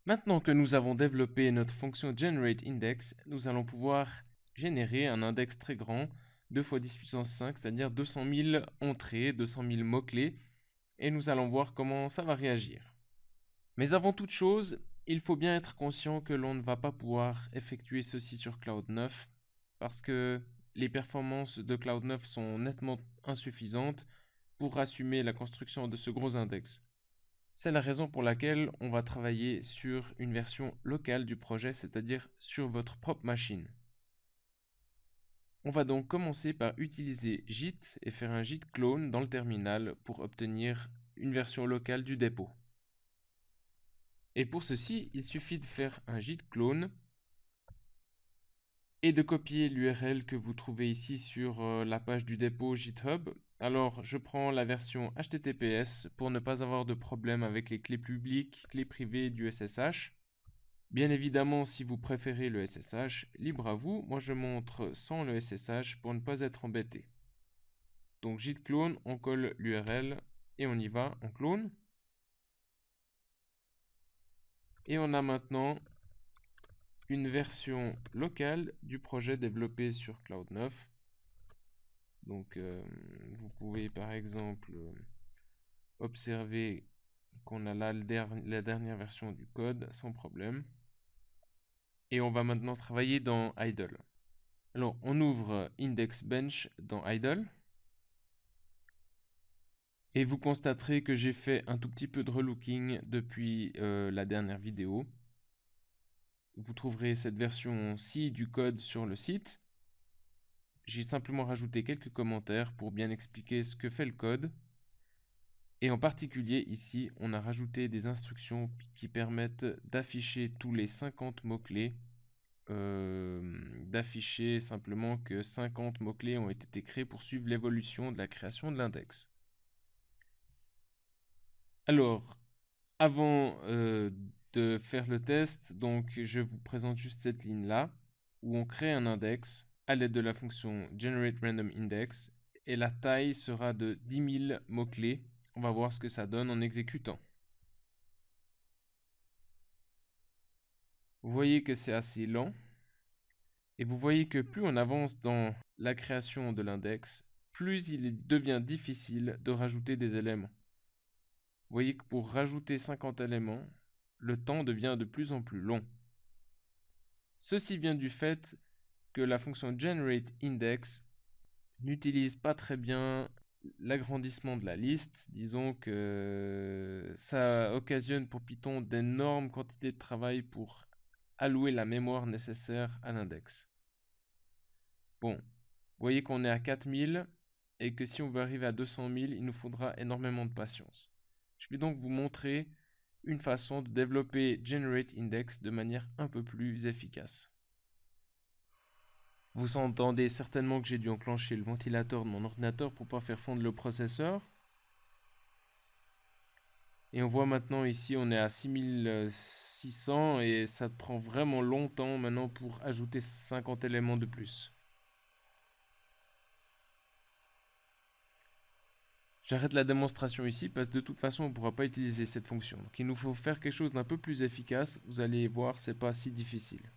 Maintenant que nous avons développé notre fonction generateIndex, nous allons pouvoir générer un index très grand, 2 fois 10 puissance 5, c'est-à-dire 200 000 entrées, 200 000 mots-clés, et nous allons voir comment ça va réagir. Mais avant toute chose, il faut bien être conscient que l'on ne va pas pouvoir effectuer ceci sur Cloud 9, parce que les performances de Cloud 9 sont nettement insuffisantes pour assumer la construction de ce gros index. C'est la raison pour laquelle on va travailler sur une version locale du projet, c'est-à-dire sur votre propre machine. On va donc commencer par utiliser Git et faire un Git clone dans le terminal pour obtenir une version locale du dépôt. Et pour ceci, il suffit de faire un Git clone et de copier l'URL que vous trouvez ici sur la page du dépôt GitHub. Alors, je prends la version HTTPS pour ne pas avoir de problème avec les clés publiques, clés privées du SSH. Bien évidemment, si vous préférez le SSH, libre à vous. Moi, je montre sans le SSH pour ne pas être embêté. Donc, git clone, on colle l'URL et on y va, on clone. Et on a maintenant une version locale du projet développé sur Cloud 9. Donc, vous pouvez par exemple observer qu'on a là la dernière version du code sans problème. Et on va maintenant travailler dans idle. Alors, on ouvre IndexBench dans idle. Et vous constaterez que j'ai fait un tout petit peu de relooking depuis la dernière vidéo. Vous trouverez cette version-ci du code sur le site. J'ai simplement rajouté quelques commentaires pour bien expliquer ce que fait le code. Et en particulier ici, on a rajouté des instructions qui permettent d'afficher tous les 50 mots-clés. D'afficher simplement que 50 mots-clés ont été créés pour suivre l'évolution de la création de l'index. Alors, avant de faire le test, donc je vous présente juste cette ligne-là, où on crée un index à l'aide de la fonction generateRandomIndex, et la taille sera de 10 000 mots-clés. On va voir ce que ça donne en exécutant. Vous voyez que c'est assez lent, et vous voyez que plus on avance dans la création de l'index, plus il devient difficile de rajouter des éléments. Vous voyez que pour rajouter 50 éléments, le temps devient de plus en plus long. Ceci vient du fait que la fonction generateIndex n'utilise pas très bien l'agrandissement de la liste. Disons que ça occasionne pour Python d'énormes quantités de travail pour allouer la mémoire nécessaire à l'index. Bon, vous voyez qu'on est à 4000 et que si on veut arriver à 200 000, il nous faudra énormément de patience. Je vais donc vous montrer une façon de développer generateIndex de manière un peu plus efficace. Vous entendez certainement que j'ai dû enclencher le ventilateur de mon ordinateur pour ne pas faire fondre le processeur. Et on voit maintenant ici, on est à 6600 et ça prend vraiment longtemps maintenant pour ajouter 50 éléments de plus. J'arrête la démonstration ici parce que de toute façon on ne pourra pas utiliser cette fonction. Donc il nous faut faire quelque chose d'un peu plus efficace. Vous allez voir, c'est pas si difficile.